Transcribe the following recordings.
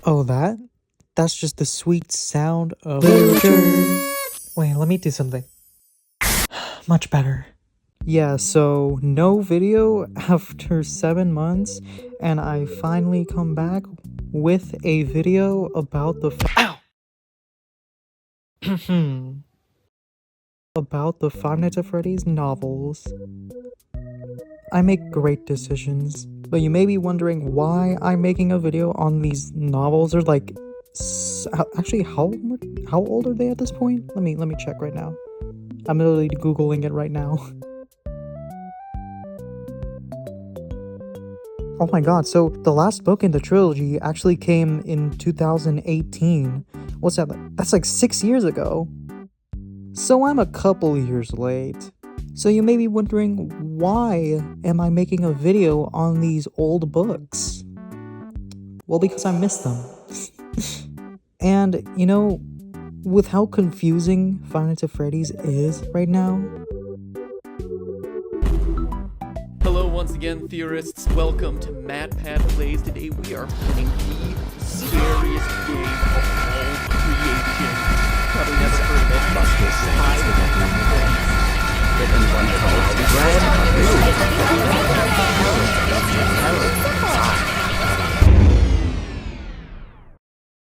Oh, that's just the sweet sound of literature. Wait, let me do something. Much better. Yeah, so no video after 7 months, and I finally come back with a video about the Ow! About the Five Nights at Freddy's novels. I make great decisions, but you may be wondering why I'm making a video on these novels. They're like, actually, how old are they at this point? Let me check right now. I'm literally googling it right now. Oh my god, so the last book in the trilogy actually came in 2018. What's that? That's like 6 years ago. So I'm a couple years late. So you may be wondering, why am I making a video on these old books? Well, because I miss them. And, you know, with how confusing Five Nights at Freddy's is right now. Hello once again, theorists. Welcome to MadPad Plays. Today we are playing the scariest game of all creation. Probably never heard of it.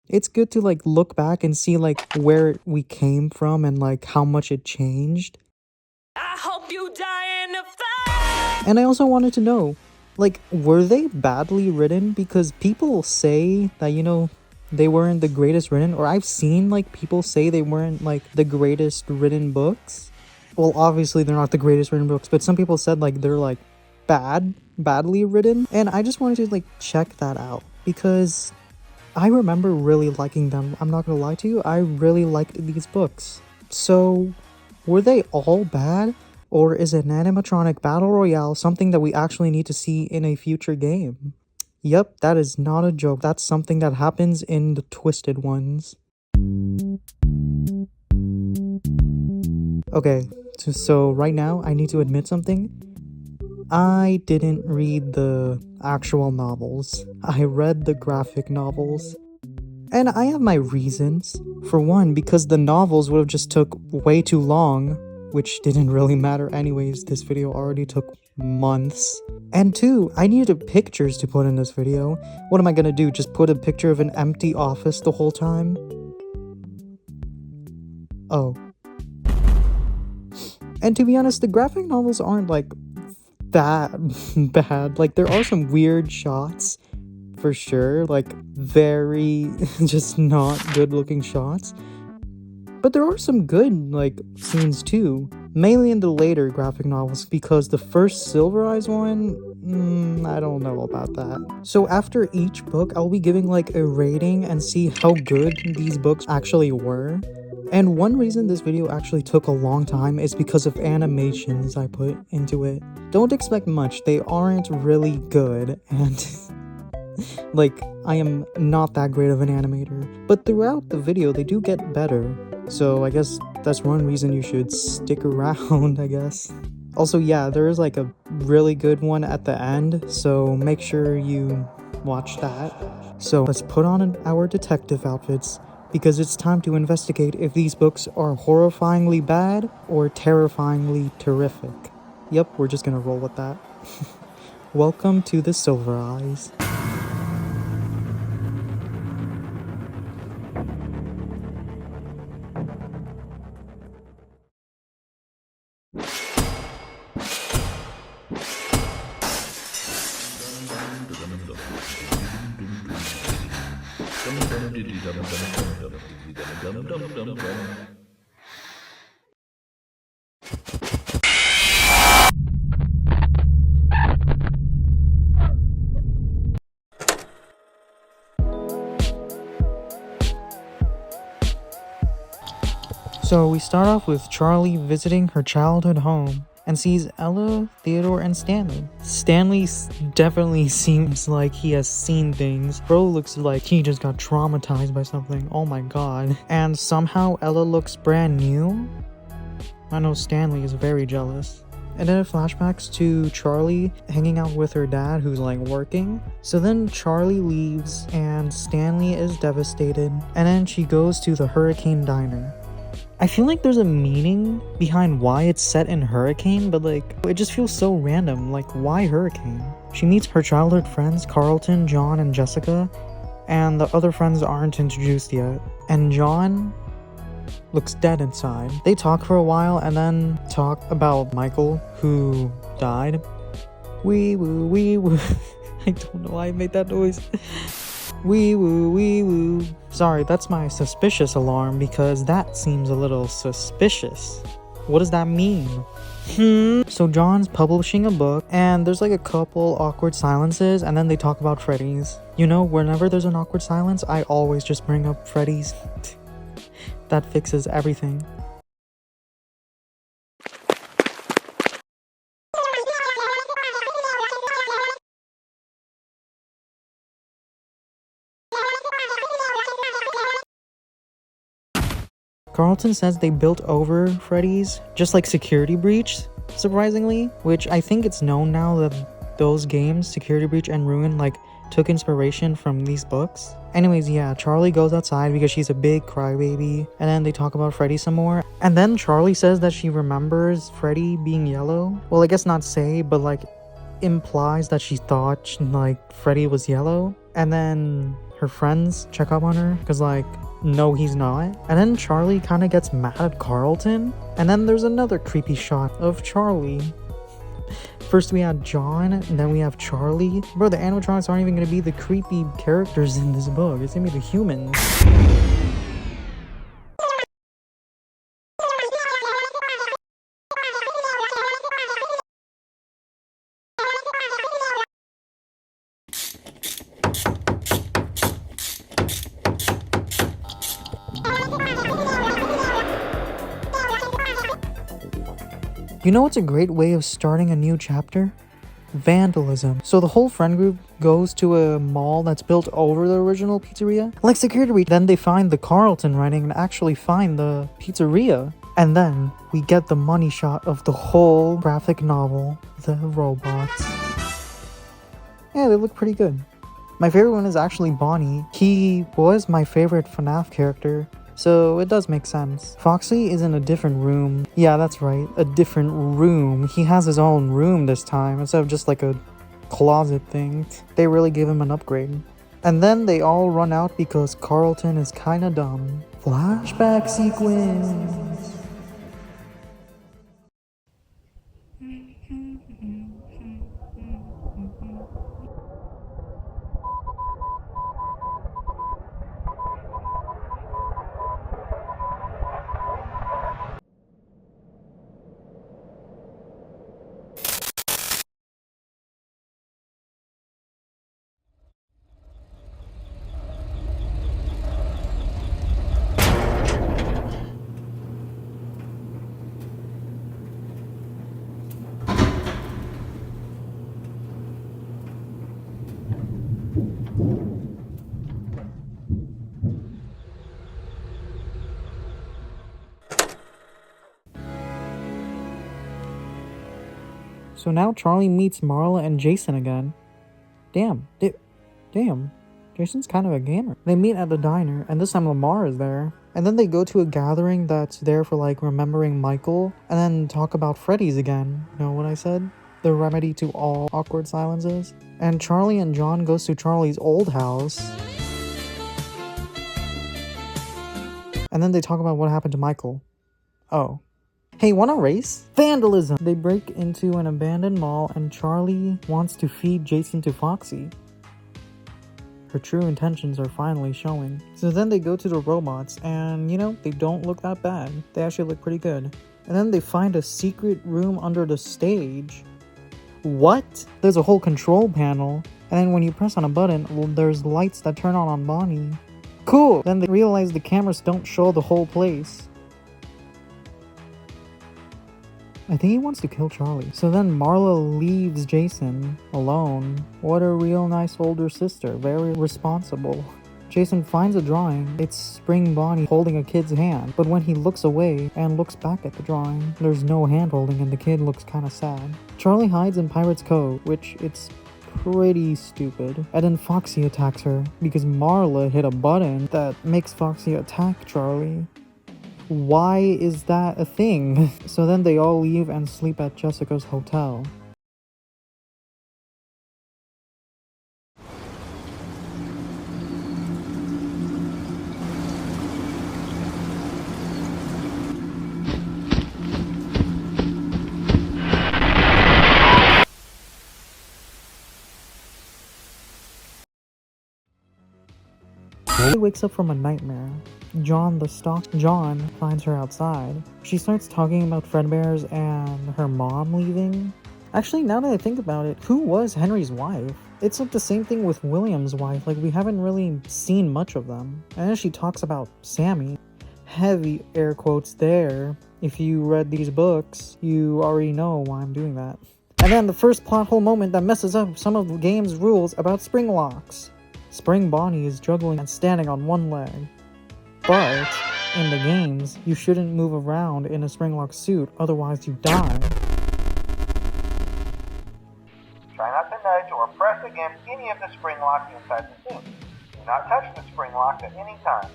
It's good to like look back and see like where we came from and like how much it changed. I hope you die in a fire. And I also wanted to know, like, were they badly written? Because people say that, you know, they weren't the greatest written, or I've seen like people say they weren't like the greatest written books. Well, obviously they're not the greatest written books, but some people said like they're like badly written. And I just wanted to like check that out because I remember really liking them. I'm not gonna lie to you, I really liked these books. So, were they all bad? Or is an animatronic battle royale something that we actually need to see in a future game? Yep, that is not a joke. That's something that happens in the Twisted ones. Okay, so right now I need to admit something. I didn't read the actual novels. I read the graphic novels. And I have my reasons. For one, because the novels would have just took way too long, which didn't really matter anyways. This video already took months. And two, I needed pictures to put in this video. What am I gonna do? Just put a picture of an empty office the whole time? Oh. And to be honest, the graphic novels aren't like that bad. Like, there are some weird shots for sure, like very just not good looking shots, but there are some good like scenes too, mainly in the later graphic novels, because the first Silver Eyes one, I don't know about that. So after each book I'll be giving like a rating and see how good these books actually were. And one reason this video actually took a long time is because of animations I put into it. Don't expect much, they aren't really good, and like, I am not that great of an animator, but throughout the video they do get better. So I guess that's one reason you should stick around, I guess. Also, yeah, there is like a really good one at the end, so make sure you watch that. So let's put on our detective outfits, because it's time to investigate if these books are horrifyingly bad or terrifyingly terrific. Yep, we're just gonna roll with that. Welcome to the Silver Eyes. So we start off with Charlie visiting her childhood home and sees Ella, Theodore, and Stanley. Stanley definitely seems like he has seen things. Bro looks like he just got traumatized by something. Oh my god. And somehow Ella looks brand new. I know Stanley is very jealous. And then it flashbacks to Charlie hanging out with her dad who's like working. So then Charlie leaves and Stanley is devastated. And then she goes to the Hurricane Diner. I feel like there's a meaning behind why it's set in Hurricane, but like, it just feels so random. Like, why Hurricane? She meets her childhood friends, Carlton, John, and Jessica, and the other friends aren't introduced yet. And John looks dead inside. They talk for a while and then talk about Michael, who died. Wee woo, wee woo. I don't know why I made that noise. Wee woo, wee woo. Sorry, that's my suspicious alarm because that seems a little suspicious. What does that mean? So John's publishing a book and there's like a couple awkward silences and then they talk about Freddy's. You know, whenever there's an awkward silence, I always just bring up Freddy's. That fixes everything. Carlton says they built over Freddy's, just like Security Breach, surprisingly, which I think it's known now that those games, Security Breach and Ruin, like took inspiration from these books. Anyways, yeah, Charlie goes outside because she's a big crybaby, and then they talk about Freddy some more. And then Charlie says that she remembers Freddy being yellow. Well, I guess not say, but like implies that she thought like Freddy was yellow. And then her friends check up on her because like, no, he's not. And then Charlie kind of gets mad at Carlton. And then there's another creepy shot of Charlie. First we had John, and then we have Charlie. Bro, the animatronics aren't even going to be the creepy characters in this book. It's going to be the humans. You know what's a great way of starting a new chapter? Vandalism. So the whole friend group goes to a mall that's built over the original pizzeria. Like Security Breach. Then they find the Carlton writing and actually find the pizzeria. And then we get the money shot of the whole graphic novel, the robots. Yeah, they look pretty good. My favorite one is actually Bonnie. He was my favorite FNAF character. So it does make sense. Foxy is in a different room. Yeah, that's right, a different room. He has his own room this time instead of just like a closet thing. They really give him an upgrade. And then they all run out because Carlton is kinda dumb. Flashback sequence. So now Charlie meets Marla and Jason again. Damn. Jason's kind of a gamer. They meet at the diner, and this time Lamar is there. And then they go to a gathering that's there for like remembering Michael, and then talk about Freddy's again. You know what I said? The remedy to all awkward silences. And Charlie and John goes to Charlie's old house. And then they talk about what happened to Michael. Oh. Hey, wanna race? Vandalism! They break into an abandoned mall and Charlie wants to feed Jason to Foxy. Her true intentions are finally showing. So then they go to the robots and, you know, they don't look that bad. They actually look pretty good. And then they find a secret room under the stage. What? There's a whole control panel. And then when you press on a button, well, there's lights that turn on Bonnie. Cool! Then they realize the cameras don't show the whole place. I think he wants to kill Charlie. So then Marla leaves Jason alone. What a real nice older sister. Very responsible. Jason finds a drawing. It's Spring Bonnie holding a kid's hand, but when he looks away and looks back at the drawing, there's no hand holding and the kid looks kinda sad. Charlie hides in Pirate's Cove, which it's pretty stupid. And then Foxy attacks her because Marla hit a button that makes Foxy attack Charlie. Why is that a thing? So then they all leave and sleep at Jessica's hotel. Charlie wakes up from a nightmare. John finds her outside. She starts talking about Fredbear's and her mom leaving. Actually, now that I think about it, who was Henry's wife? It's like the same thing with William's wife, like we haven't really seen much of them. And then she talks about Sammy. Heavy air quotes there. If you read these books, you already know why I'm doing that. And then the first plot hole moment that messes up some of the game's rules about spring locks. Spring Bonnie is juggling and standing on one leg. But in the games, you shouldn't move around in a springlock suit, otherwise you die. Try not to nudge or press against any of the spring locks inside the suit. Do not touch the spring locks at any time.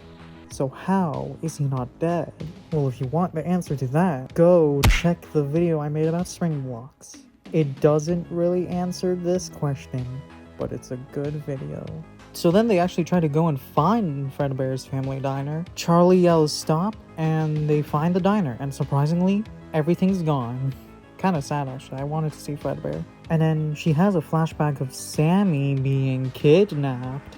So how is he not dead? Well, if you want the answer to that, go check the video I made about spring locks. It doesn't really answer this question, but it's a good video. So then they actually try to go and find Fredbear's family diner. Charlie yells stop, and they find the diner, and surprisingly, everything's gone. Kinda sad actually, I wanted to see Fredbear. And then she has a flashback of Sammy being kidnapped.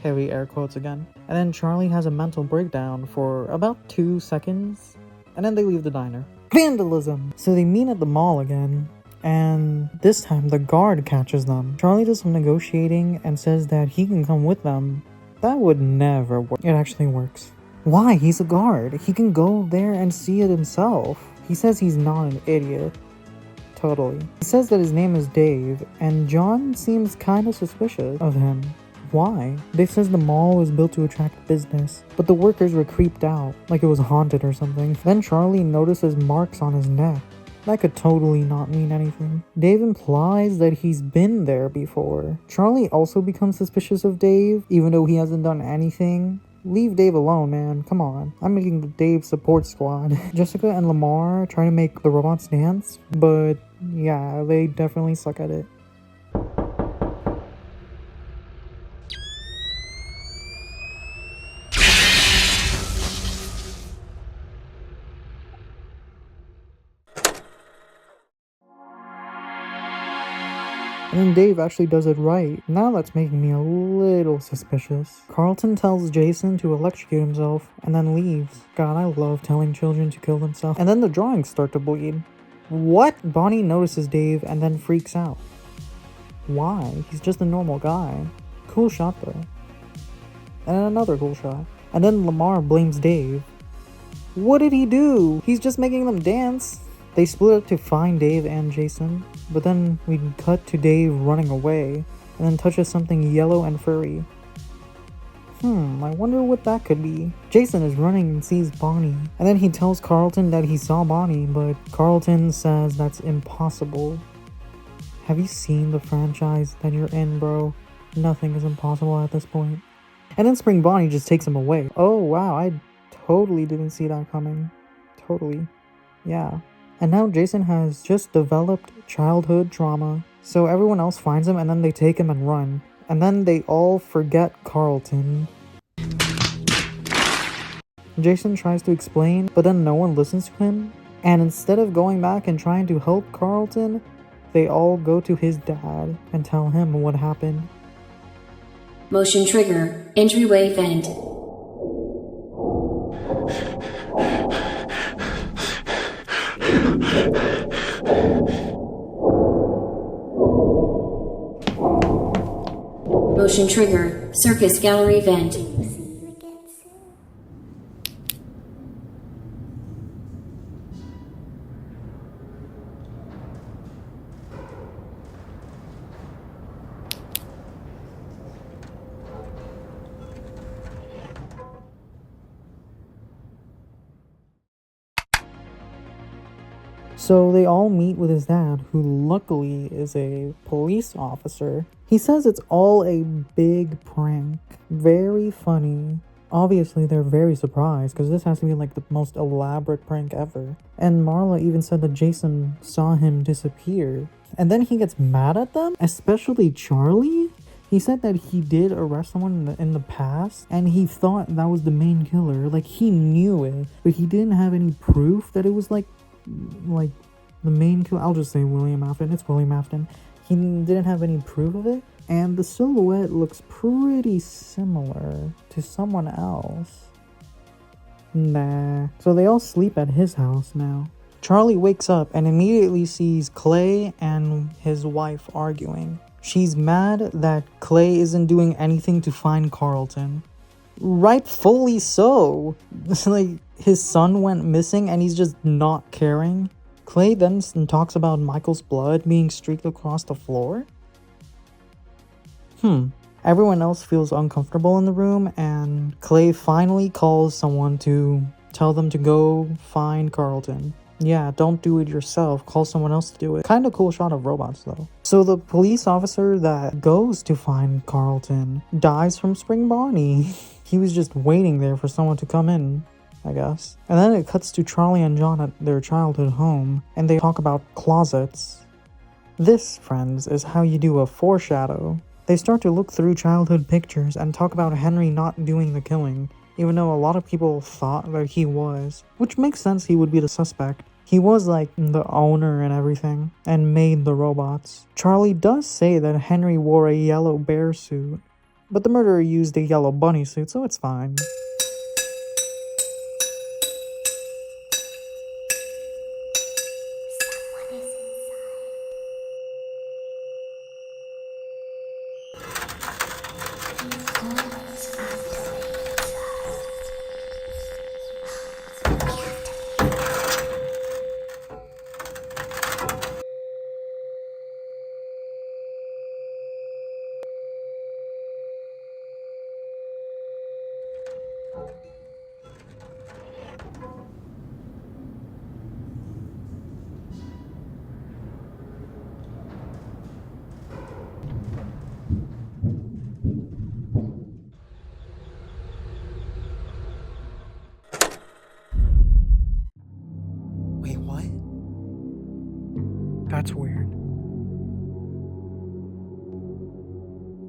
Heavy air quotes again. And then Charlie has a mental breakdown for about 2 seconds, and then they leave the diner. Vandalism! So they meet at the mall again. And this time the guard catches them. Charlie does some negotiating and says that he can come with them. That would never work. It actually works. Why? He's a guard. He can go there and see it himself. He says he's not an idiot. Totally. He says that his name is Dave, and John seems kind of suspicious of him. Why? Dave says the mall was built to attract business, but the workers were creeped out, like it was haunted or something. Then Charlie notices marks on his neck. That could totally not mean anything. Dave implies that he's been there before. Charlie also becomes suspicious of Dave, even though he hasn't done anything. Leave Dave alone, man. Come on. I'm making the Dave support squad. Jessica and Lamar try to make the robots dance, but yeah, they definitely suck at it. And then Dave actually does it right. Now that's making me a little suspicious. Carlton tells Jason to electrocute himself and then leaves. God, I love telling children to kill themselves. And then the drawings start to bleed. What? Bonnie notices Dave and then freaks out. Why? He's just a normal guy. Cool shot though. And then another cool shot. And then Lamar blames Dave. What did he do? He's just making them dance. They split up to find Dave and Jason, but then we cut to Dave running away, and then touches something yellow and furry. I wonder what that could be. Jason is running and sees Bonnie, and then he tells Carlton that he saw Bonnie, but Carlton says that's impossible. Have you seen the franchise that you're in, bro? Nothing is impossible at this point. And then Spring Bonnie just takes him away. Oh wow, I totally didn't see that coming. Totally. Yeah. And now Jason has just developed childhood trauma. So everyone else finds him and then they take him and run. And then they all forget Carlton. Jason tries to explain, but then no one listens to him. And instead of going back and trying to help Carlton, they all go to his dad and tell him what happened. Motion trigger. Entryway vent. Motion trigger. Circus gallery vent. So they all meet with his dad, who luckily is a police officer. He says it's all a big prank. Very funny. Obviously, they're very surprised because this has to be like the most elaborate prank ever. And Marla even said that Jason saw him disappear. And then he gets mad at them, especially Charlie. He said that he did arrest someone in the past and he thought that was the main killer. Like, he knew it, but he didn't have any proof that it was like the main killer. I'll just say William Afton. It's William Afton. He didn't have any proof of it. And the silhouette looks pretty similar to someone else. Nah. So they all sleep at his house now. Charlie wakes up and immediately sees Clay and his wife arguing. She's mad that Clay isn't doing anything to find Carlton. Rightfully so. Like, his son went missing and he's just not caring. Clay then talks about Michael's blood being streaked across the floor. Everyone else feels uncomfortable in the room, and Clay finally calls someone to tell them to go find Carlton. Yeah, don't do it yourself. Call someone else to do it. Kinda cool shot of robots, though. So the police officer that goes to find Carlton dies from Spring Bonnie. He was just waiting there for someone to come in, I guess. And then it cuts to Charlie and John at their childhood home, and they talk about closets. This, friends, is how you do a foreshadow. They start to look through childhood pictures and talk about Henry not doing the killing, even though a lot of people thought that he was, which makes sense. He would be the suspect. He was like the owner and everything, and made the robots. Charlie does say that Henry wore a yellow bear suit, but the murderer used a yellow bunny suit, so it's fine. Wait, what? That's weird.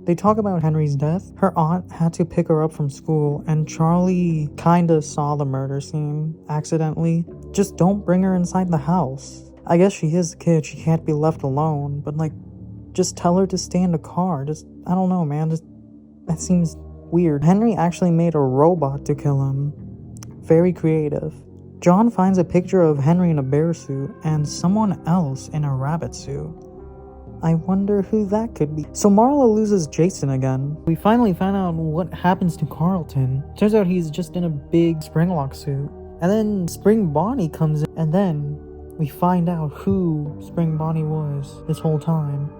They talk about Henry's death. Her aunt had to pick her up from school, and Charlie kinda saw the murder scene accidentally. Just don't bring her inside the house. I guess she is a kid, she can't be left alone, but like, just tell her to stay in the car. Just, I don't know, man, that seems weird. Henry actually made a robot to kill him. Very creative. John finds a picture of Henry in a bear suit and someone else in a rabbit suit. I wonder who that could be. So Marla loses Jason again. We finally find out what happens to Carlton. Turns out he's just in a big Springlock suit. And then Spring Bonnie comes in, and then we find out who Spring Bonnie was this whole time.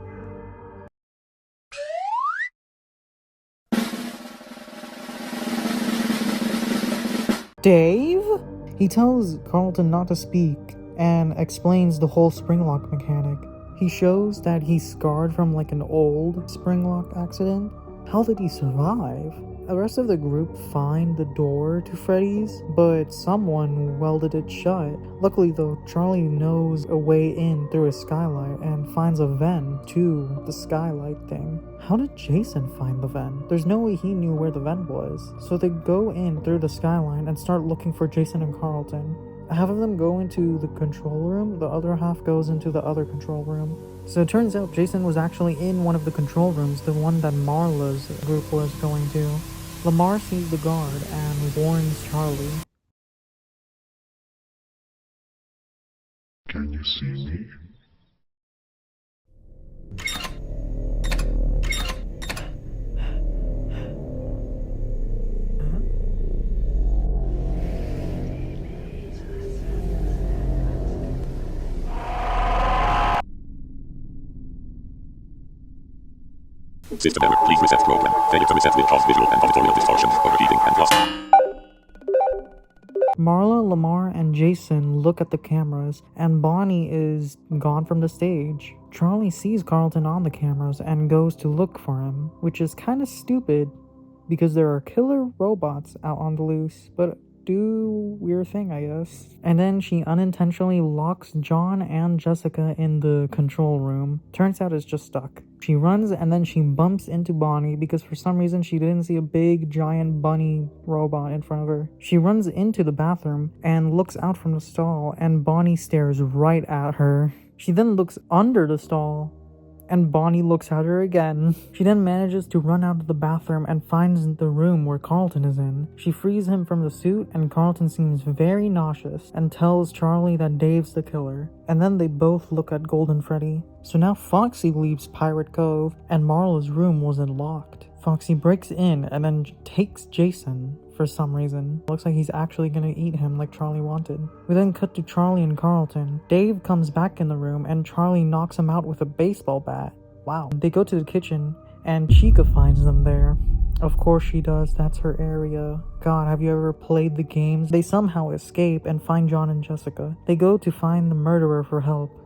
Dave? He tells Carlton not to speak and explains the whole Springlock mechanic. He shows that he's scarred from like an old Springlock accident. How did he survive? The rest of the group find the door to Freddy's, but someone welded it shut. Luckily though, Charlie knows a way in through a skylight and finds a vent to the skylight thing. How did Jason find the vent? There's no way he knew where the vent was. So they go in through the skyline and start looking for Jason and Carlton. Half of them go into the control room, the other half goes into the other control room. So it turns out Jason was actually in one of the control rooms, the one that Marla's group was going to. Lamar sees the guard and warns Charlie. Can you see me? System error. Please reset program. Failure to reset will cause visual and auditorial distortion, overheating, and loss. Marla, Lamar, and Jason look at the cameras, and Bonnie is gone from the stage. Charlie sees Carlton on the cameras and goes to look for him, which is kind of stupid because there are killer robots out on the loose, but do weird thing, I guess. And then she unintentionally locks John and Jessica in the control room. Turns out it's just stuck. She runs and then she bumps into Bonnie because for some reason she didn't see a big giant bunny robot in front of her. She runs into the bathroom and looks out from the stall, and Bonnie stares right at her. She then looks under the stall and Bonnie looks at her again. She then manages to run out of the bathroom and finds the room where Carlton is in. She frees him from the suit, and Carlton seems very nauseous and tells Charlie that Dave's the killer. And then they both look at Golden Freddy. So now Foxy leaves Pirate Cove, and Marla's room wasn't locked. Foxy breaks in and then takes Jason for some reason. Looks like he's actually gonna eat him like Charlie wanted. We then cut to Charlie and Carlton. Dave comes back in the room and Charlie knocks him out with a baseball bat. Wow. They go to the kitchen and Chica finds them there. Of course she does, that's her area. God, have you ever played the games? They somehow escape and find John and Jessica. They go to find the murderer for help.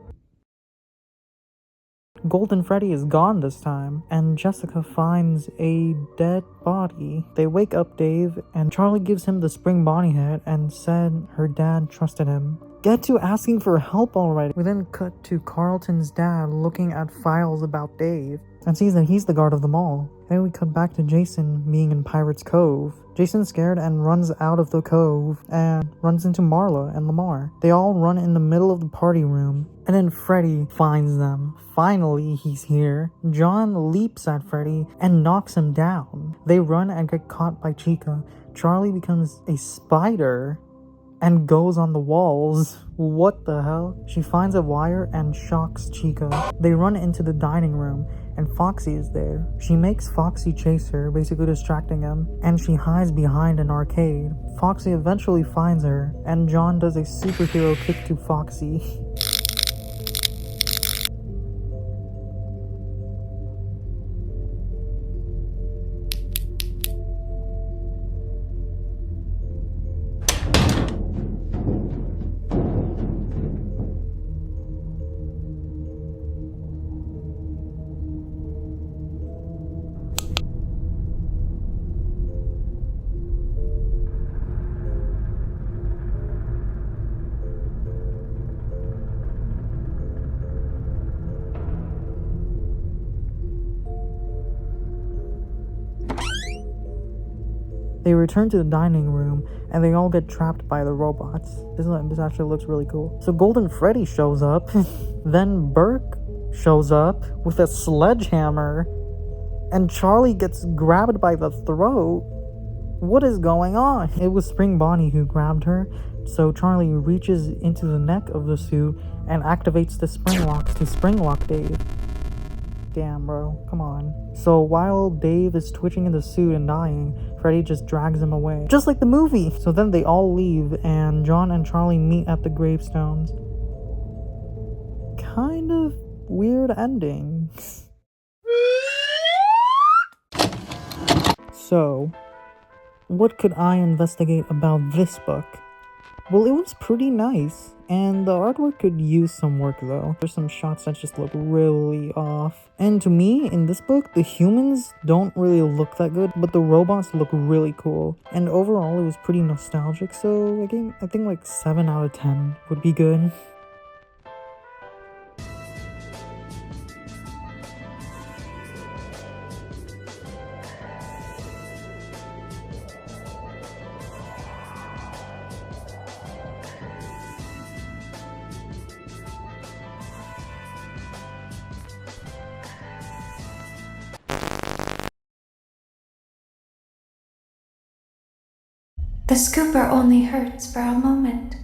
Golden Freddy is gone this time, and Jessica finds a dead body. They wake up Dave, and Charlie gives him the spring Bonnie hat and said her dad trusted him. Get to asking for help already. We then cut to Carlton's dad looking at files about Dave and sees that he's the guard of the mall. Then we cut back to Jason being in Pirate's Cove. Jason's scared and runs out of the cove and runs into Marla and Lamar. They all run in the middle of the party room, and then Freddy finds them. Finally, he's here. John leaps at Freddy and knocks him down. They run and get caught by Chica. Charlie becomes a spider and goes on the walls. What the hell? She finds a wire and shocks Chica. They run into the dining room and Foxy is there. She makes Foxy chase her, basically distracting him, and she hides behind an arcade. Foxy eventually finds her, and John does a superhero kick to Foxy. They return to the dining room, and they all get trapped by the robots. This actually looks really cool. So Golden Freddy shows up, then Burke shows up with a sledgehammer, and Charlie gets grabbed by the throat. What is going on? It was Spring Bonnie who grabbed her, so Charlie reaches into the neck of the suit and activates the spring locks to spring lock Dave. Damn, bro, come on. So while Dave is twitching in the suit and dying, Freddy just drags him away. Just like the movie! So then they all leave, and John and Charlie meet at the gravestones. Kind of weird ending. So, what could I investigate about this book? Well, it was pretty nice, and the artwork could use some work though. There's some shots that just look really off. And to me, in this book, the humans don't really look that good, but the robots look really cool. And overall, it was pretty nostalgic, so again, I think like 7 out of 10 would be good. The scooper only hurts for a moment.